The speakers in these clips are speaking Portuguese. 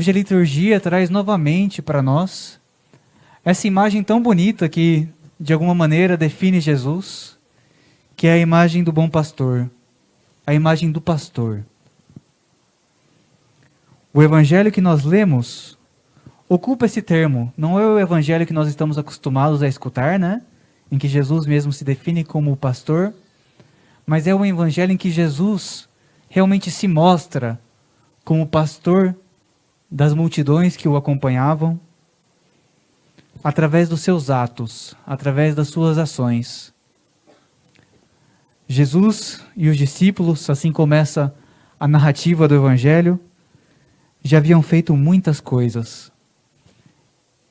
Hoje a liturgia traz novamente para nós essa imagem tão bonita que, de alguma maneira, define Jesus, que é a imagem do bom pastor, a imagem do pastor. O evangelho que nós lemos ocupa esse termo. Não é o evangelho que nós estamos acostumados a escutar, né? Em que Jesus mesmo se define como o pastor, mas é o evangelho em que Jesus realmente se mostra como pastor das multidões que o acompanhavam, através dos seus atos, através das suas ações. Jesus e os discípulos, assim começa a narrativa do evangelho, já haviam feito muitas coisas.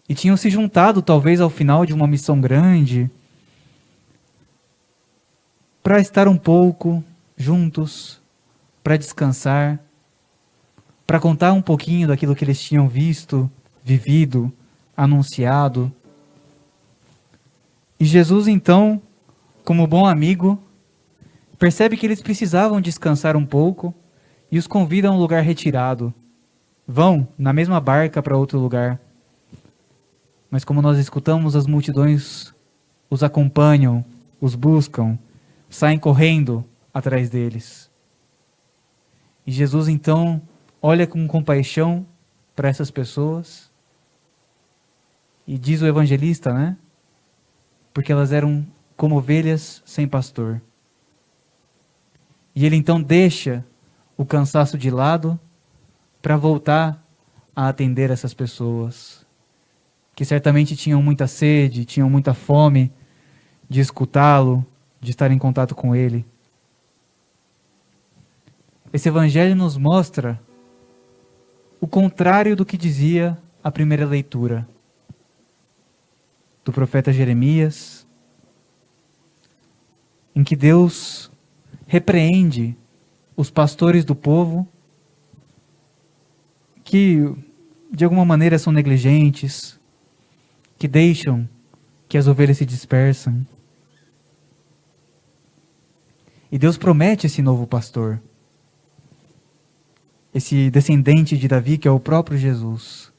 E tinham se juntado, talvez, ao final de uma missão grande, para estar um pouco juntos, para descansar, para contar um pouquinho daquilo que eles tinham visto, vivido, anunciado. E Jesus, então, como bom amigo, percebe que eles precisavam descansar um pouco e os convida a um lugar retirado. Vão na mesma barca para outro lugar. Mas como nós escutamos, as multidões os acompanham, os buscam, saem correndo atrás deles. E Jesus então olha com compaixão para essas pessoas e diz o evangelista, né? Porque elas eram como ovelhas sem pastor. E ele então deixa o cansaço de lado para voltar a atender essas pessoas, que certamente tinham muita sede, tinham muita fome de escutá-lo, de estar em contato com ele. Esse evangelho nos mostra o contrário do que dizia a primeira leitura do profeta Jeremias, em que Deus repreende os pastores do povo que de alguma maneira são negligentes, que deixam que as ovelhas se dispersam. E Deus promete esse novo pastor, esse descendente de Davi, que é o próprio Jesus.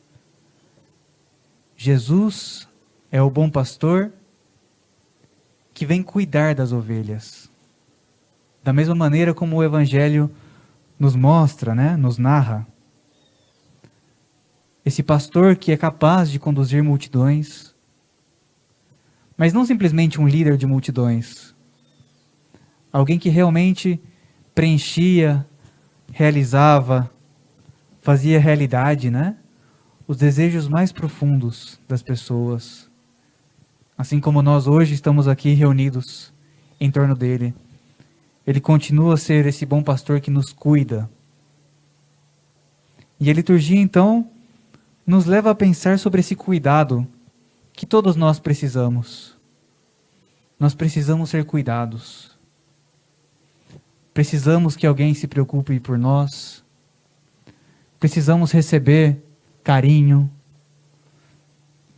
Jesus é o bom pastor que vem cuidar das ovelhas. Da mesma maneira como o Evangelho nos mostra, né, nos narra. Esse pastor que é capaz de conduzir multidões, mas não simplesmente um líder de multidões. Alguém que realmente preenchia, realizava, fazia realidade, né? Os desejos mais profundos das pessoas. Assim como nós hoje estamos aqui reunidos em torno dele. Ele continua a ser esse bom pastor que nos cuida. E a liturgia, então, nos leva a pensar sobre esse cuidado que todos nós precisamos. Nós precisamos ser cuidados. Precisamos que alguém se preocupe por nós. Precisamos receber carinho.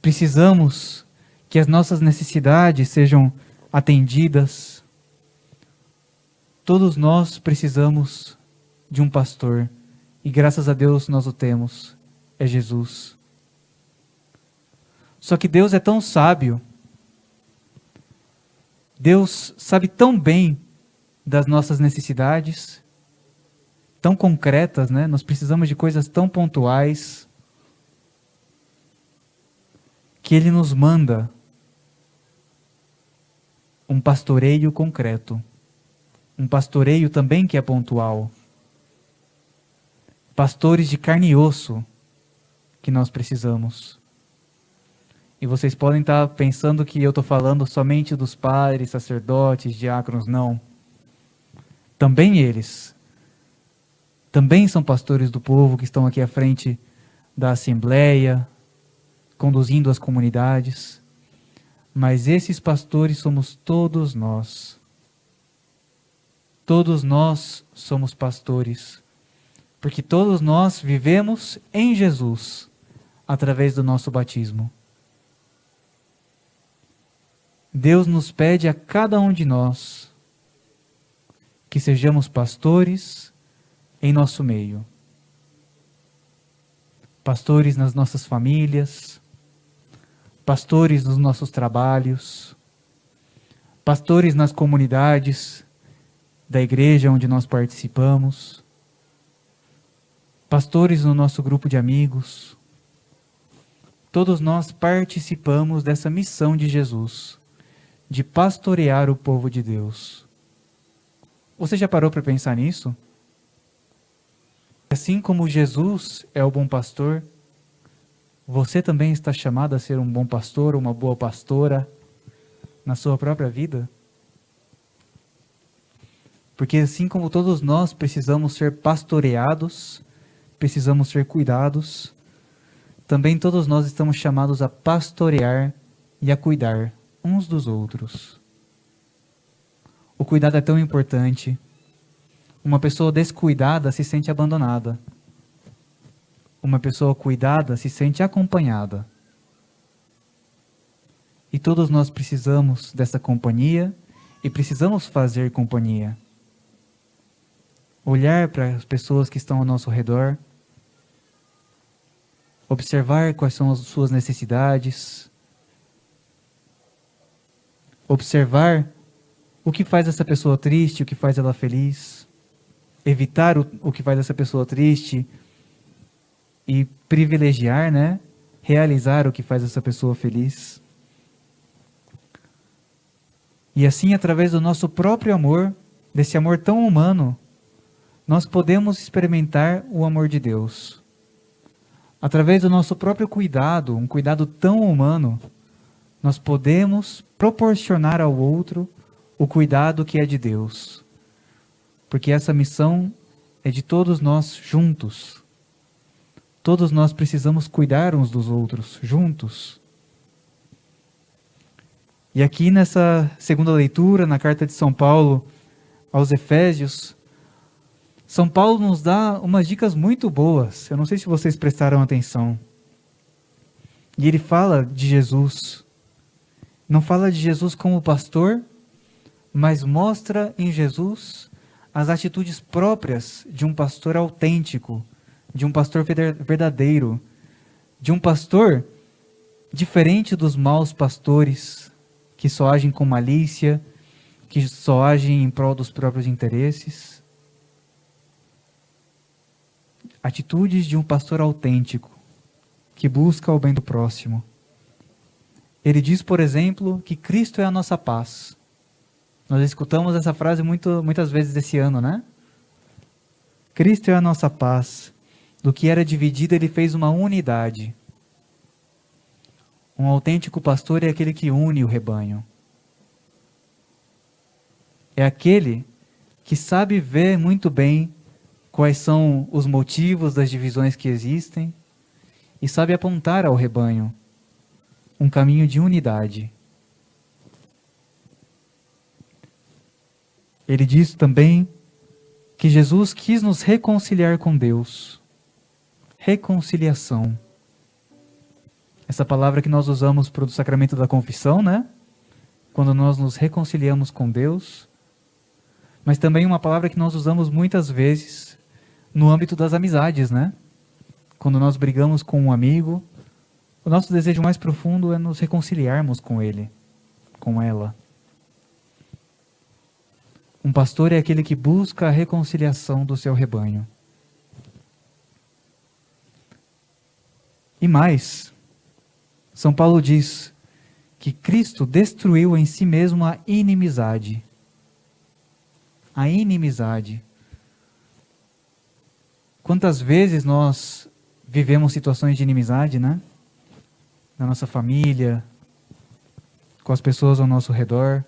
Precisamos que as nossas necessidades sejam atendidas. Todos nós precisamos de um pastor. E graças a Deus nós o temos. É Jesus. Só que Deus é tão sábio. Deus sabe tão bem das nossas necessidades, tão concretas, né? Nós precisamos de coisas tão pontuais, que Ele nos manda um pastoreio concreto, um pastoreio também que é pontual. Pastores de carne e osso que nós precisamos. E vocês podem estar pensando que eu estou falando somente dos padres, sacerdotes, diáconos. Não. Também eles. Também são pastores do povo que estão aqui à frente da Assembleia, conduzindo as comunidades. Mas esses pastores somos todos nós. Todos nós somos pastores. Porque todos nós vivemos em Jesus, através do nosso batismo. Deus nos pede a cada um de nós que sejamos pastores em nosso meio. pastores nas nossas famílias, pastores nos nossos trabalhos, pastores nas comunidades da igreja onde nós participamos, pastores no nosso grupo de amigos. Todos nós participamos dessa missão de Jesus, de pastorear o povo de Deus. Você já parou para pensar nisso? Assim como Jesus é o bom pastor, você também está chamado a ser um bom pastor, uma boa pastora na sua própria vida? Porque assim como todos nós precisamos ser pastoreados, precisamos ser cuidados, também todos nós estamos chamados a pastorear e a cuidar uns dos outros. O cuidado é tão importante. Uma pessoa descuidada se sente abandonada. Uma pessoa cuidada se sente acompanhada. E todos nós precisamos dessa companhia e precisamos fazer companhia. Olhar para as pessoas que estão ao nosso redor, observar quais são as suas necessidades, observar o que faz essa pessoa triste, o que faz ela feliz, evitar o que faz essa pessoa triste e privilegiar, né? Realizar o que faz essa pessoa feliz. E assim, através do nosso próprio amor, desse amor tão humano, nós podemos experimentar o amor de Deus. Através do nosso próprio cuidado, um cuidado tão humano, nós podemos proporcionar ao outro o cuidado que é de Deus. Porque essa missão é de todos nós juntos. Todos nós precisamos cuidar uns dos outros juntos. E aqui nessa segunda leitura, na carta de São Paulo aos Efésios, São Paulo nos dá umas dicas muito boas. Eu não sei se vocês prestaram atenção. E ele fala de Jesus. Não fala de Jesus como pastor, mas mostra em Jesus as atitudes próprias de um pastor autêntico, de um pastor verdadeiro, de um pastor diferente dos maus pastores que só agem com malícia, que só agem em prol dos próprios interesses. Atitudes de um pastor autêntico, que busca o bem do próximo. Ele diz, por exemplo, que Cristo é a nossa paz. Nós escutamos essa frase muitas vezes esse ano, né? Cristo é a nossa paz. Do que era dividido, ele fez uma unidade. Um autêntico pastor é aquele que une o rebanho. É aquele que sabe ver muito bem quais são os motivos das divisões que existem e sabe apontar ao rebanho um caminho de unidade. Ele diz também que Jesus quis nos reconciliar com Deus. Reconciliação. Essa palavra que nós usamos para o sacramento da confissão, né? Quando nós nos reconciliamos com Deus. Mas também uma palavra que nós usamos muitas vezes no âmbito das amizades, né? Quando nós brigamos com um amigo, o nosso desejo mais profundo é nos reconciliarmos com ele, com ela. Um pastor é aquele que busca a reconciliação do seu rebanho. E mais, São Paulo diz que Cristo destruiu em si mesmo a inimizade. A inimizade. Quantas vezes nós vivemos situações de inimizade, né? Na nossa família, com as pessoas ao nosso redor.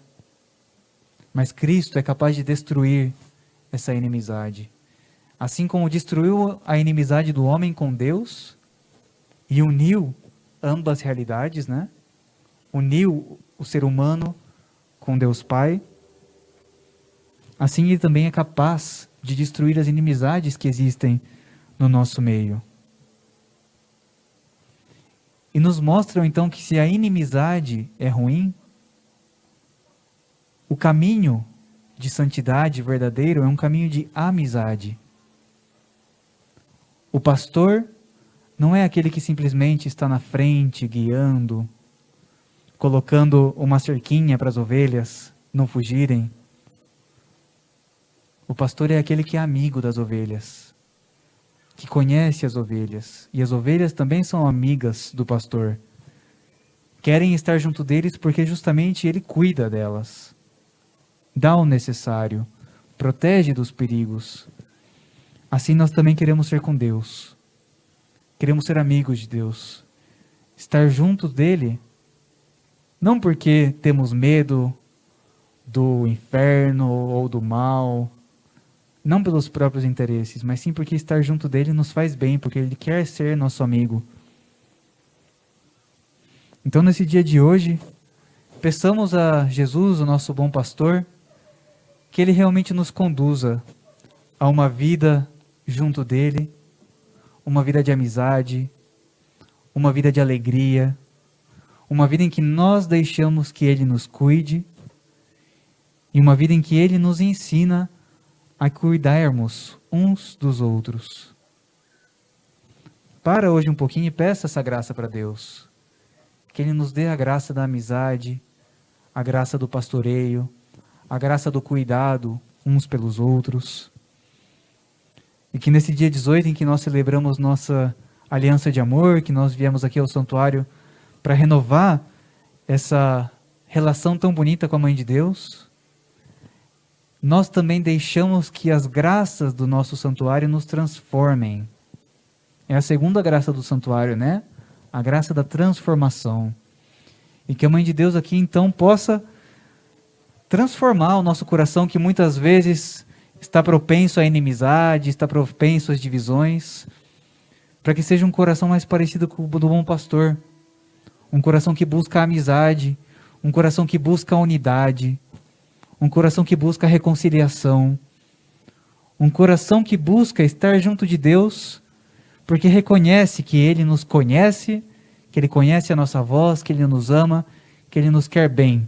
Mas Cristo é capaz de destruir essa inimizade. Assim como destruiu a inimizade do homem com Deus e uniu ambas realidades, né? Uniu o ser humano com Deus Pai. Assim ele também é capaz de destruir as inimizades que existem no nosso meio. E nos mostram então que se a inimizade é ruim, o caminho de santidade verdadeiro é um caminho de amizade. O pastor não é aquele que simplesmente está na frente, guiando, colocando uma cerquinha para as ovelhas não fugirem. O pastor é aquele que é amigo das ovelhas, que conhece as ovelhas, e as ovelhas também são amigas do pastor. Querem estar junto deles porque justamente ele cuida delas, dá o necessário, protege dos perigos. Assim nós também queremos ser com Deus, queremos ser amigos de Deus, estar junto dele, não porque temos medo do inferno ou do mal, não pelos próprios interesses, mas sim porque estar junto dele nos faz bem, porque ele quer ser nosso amigo. Então, nesse dia de hoje, peçamos a Jesus, o nosso bom pastor, que ele realmente nos conduza a uma vida junto dele, uma vida de amizade, uma vida de alegria, uma vida em que nós deixamos que ele nos cuide, e uma vida em que ele nos ensina a cuidarmos uns dos outros. Para hoje um pouquinho e peça essa graça para Deus. Que Ele nos dê a graça da amizade, a graça do pastoreio, a graça do cuidado uns pelos outros. E que nesse dia 18 em que nós celebramos nossa aliança de amor, que nós viemos aqui ao santuário para renovar essa relação tão bonita com a Mãe de Deus, nós também deixamos que as graças do nosso santuário nos transformem. É a segunda graça do santuário, né? A graça da transformação. E que a Mãe de Deus aqui então possa transformar o nosso coração, que muitas vezes está propenso à inimizade, está propenso às divisões, para que seja um coração mais parecido com o do bom pastor. Um coração que busca a amizade, um coração que busca a unidade, um coração que busca a reconciliação, um coração que busca estar junto de Deus, porque reconhece que Ele nos conhece, que Ele conhece a nossa voz, que Ele nos ama, que Ele nos quer bem.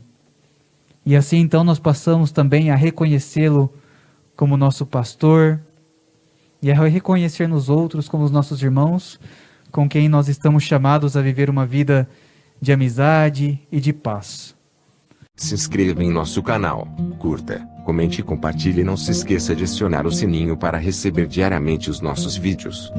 E assim então nós passamos também a reconhecê-lo como nosso pastor, e a reconhecer nos outros como os nossos irmãos, com quem nós estamos chamados a viver uma vida de amizade e de paz. Se inscreva em nosso canal, curta, comente e compartilhe. Não se esqueça de acionar o sininho para receber diariamente os nossos vídeos.